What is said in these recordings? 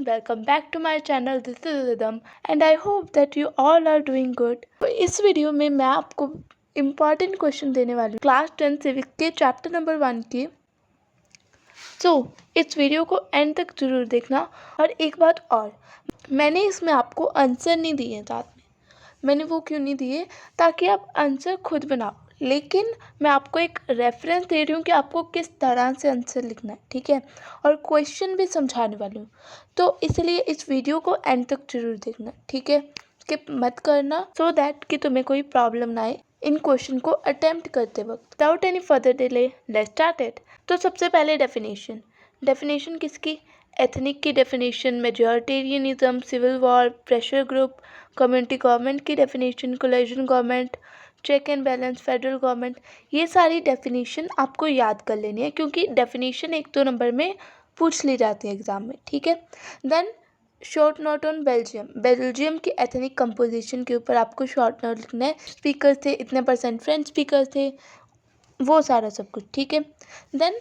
and welcome back to my channel. This is Rhythm and I hope that you all are doing good. तो इस video में मैं आपको important question देने वाली हूँ क्लास 10 सिविक्स के चैप्टर नंबर 1 की। इस वीडियो को एंड तक जरूर देखना। और एक बात और, मैंने इसमें आपको आंसर नहीं दिए साथ में। मैंने वो क्यों नहीं दिए? ताकि आप आंसर खुद बनाओ, लेकिन मैं आपको एक रेफरेंस दे रही हूँ कि आपको किस तरह से आंसर लिखना है, ठीक है। और क्वेश्चन भी समझाने वाली हूँ, तो इसलिए इस वीडियो को एंड तक जरूर देखना, ठीक है। स्किप मत करना सो दैट कि तुम्हें कोई प्रॉब्लम ना आए इन क्वेश्चन को अटेम्प्ट करते वक्त। Without any further delay let's start it. तो सबसे पहले डेफिनेशन किसकी? एथनिक की definition, majoritarianism, civil war, pressure group, community government की definition, coalition government, check and balance, federal government. ये सारी डेफिनेशन आपको याद कर लेनी है, क्योंकि डेफिनेशन 1-2 नंबर में पूछ ली जाती है एग्जाम में, ठीक है। Then short note on Belgium की एथनिक कंपोजिशन के ऊपर आपको शॉर्ट नोट लिखना है। स्पीकर थे इतने % फ्रेंच स्पीकर थे, वो सारा सब कुछ, ठीक है। Then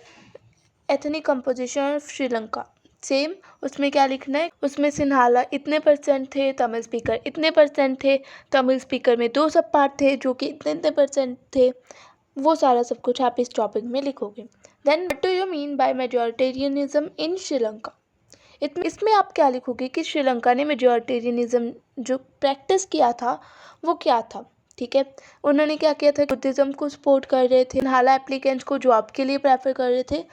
ethnic composition of Sri Lanka, same उसमें क्या लिखना है? उसमें सिन्हाला इतने % थे, तमिल स्पीकर इतने % थे, तमिल स्पीकर में 2 सब पार्ट थे जो कि इतने % थे। वो सारा सब कुछ आप इस टॉपिक में लिखोगे। Then what do you mean by majoritarianism in Sri Lanka? इसमें आप क्या लिखोगे कि श्रीलंका ने मेजॉरिटेरियनिज्म जो प्रैक्टिस किया था वो क्या था, ठीक है। उन्होंने क्या किया था? बुद्धिज़्म को सपोर्ट कर रहे थे, सिन्हाला एप्लीकेंट्स को जॉब के लिए प्रेफर कर रहे थे।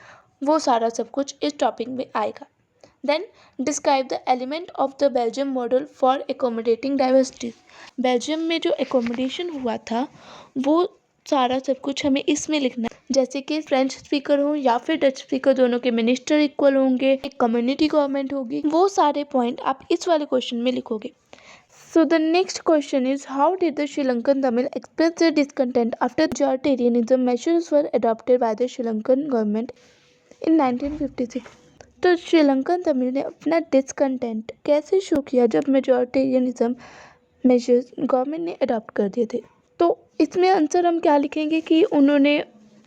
वो सारा सब कुछ इस टॉपिक में आएगा। Then describe the element of the Belgium model for accommodating diversity. Belgium में जो एकोमोडेशन हुआ था वो सारा सब कुछ हमें इसमें लिखना है। जैसे कि फ्रेंच स्पीकर हो या फिर डच स्पीकर, दोनों के मिनिस्टर इक्वल होंगे, एक कम्युनिटी गवर्नमेंट होगी, वो सारे पॉइंट आप इस वाले क्वेश्चन में लिखोगे। So the next question is, how did the Sri Lankan Tamil express their discontent after majoritarianism measures were adopted by the Sri Lankan government in 1956? तो श्रीलंकन तमिल ने अपना डिसकंटेंट कैसे शो किया जब मेजॉरिटेरियनिज्म मेजर्स गवर्नमेंट ने adopt कर दिए थे? तो इसमें आंसर हम क्या लिखेंगे कि उन्होंने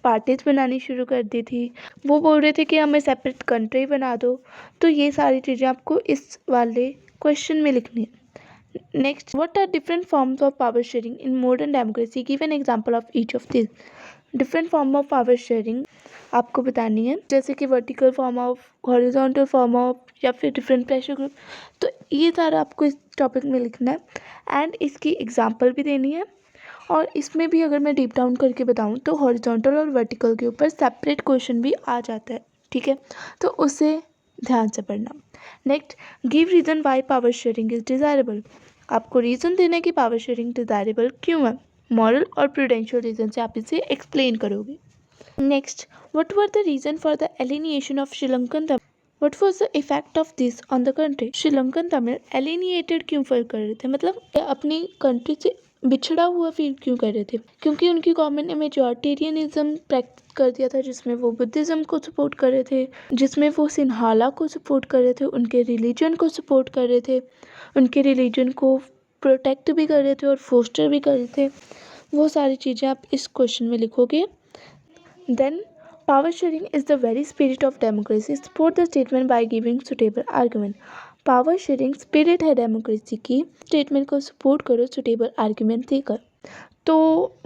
पार्टीज बनानी शुरू कर दी थी। वो बोल रहे थे कि हमें सेपरेट कंट्री बना दो। तो ये सारी चीज़ें आपको इस वाले क्वेश्चन में लिखनी है। Next, what are different forms of power sharing in modern democracy? Give an example of each of these. Different form of power sharing आपको बतानी है, जैसे कि vertical form of, horizontal form of, या फिर डिफरेंट प्रेशर ग्रुप। तो ये सारा आपको इस टॉपिक में लिखना है एंड इसकी एग्जांपल भी देनी है। और इसमें भी अगर मैं डीप डाउन करके बताऊँ तो हॉरिजॉन्टल और वर्टिकल के ऊपर सेपरेट क्वेश्चन भी आ जाता है, ठीक है। तो उसे ध्यान से पढ़ना। Next, give reason why power sharing is desirable. आपको रीज़न देना है कि पावर शेयरिंग डिज़ायरेबल क्यों है। मॉरल और प्रूडेंशियल रीज़न से आप इसे एक्सप्लेन करोगे। Next, what were the reason for the alienation of Sri Lankan Tamil? What was the effect of this on the country? Sri Lankan Tamil alienated क्यों फील कर रहे थे, मतलब अपनी कंट्री से बिछड़ा हुआ फील क्यों कर रहे थे? क्योंकि उनकी गवर्नमेंट ने मेजॉरिटेरियनिज्म प्रैक्टिस कर दिया था, जिसमें वो बुद्धिज़्म को सपोर्ट कर रहे थे, जिसमें वो सिन्हाला को सपोर्ट कर रहे थे, उनके रिलीजन को सपोर्ट कर रहे थे, उनके रिलीजन को प्रोटेक्ट भी कर रहे थे और फोस्टर भी कर रहे थे। वो सारी चीज़ें आप इस क्वेश्चन में लिखोगे। Then power sharing is the very spirit of democracy, support the statement by giving suitable argument. Power sharing spirit है डेमोक्रेसी की, स्टेटमेंट को सपोर्ट करो सुटेबल आर्गुमेंट देकर। तो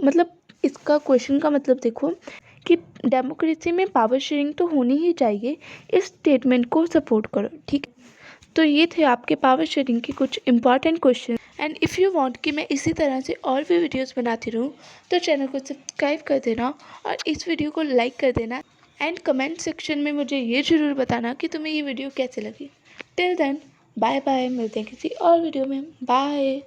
मतलब इसका क्वेश्चन का मतलब देखो कि डेमोक्रेसी में पावर शेयरिंग तो होनी ही चाहिए, इस स्टेटमेंट को सपोर्ट करो, ठीक। तो ये थे आपके पावर शेयरिंग के कुछ important question. And if you want कि मैं इसी तरह से और भी वीडियोस बनाती रहूँ तो चैनल को सब्सक्राइब कर देना और इस वीडियो को लाइक कर देना। एंड कमेंट सेक्शन में मुझे ये ज़रूर बताना कि तुम्हें ये वीडियो कैसे लगी। टिल देन बाय बाय, मिलते हैं किसी और वीडियो में। बाय।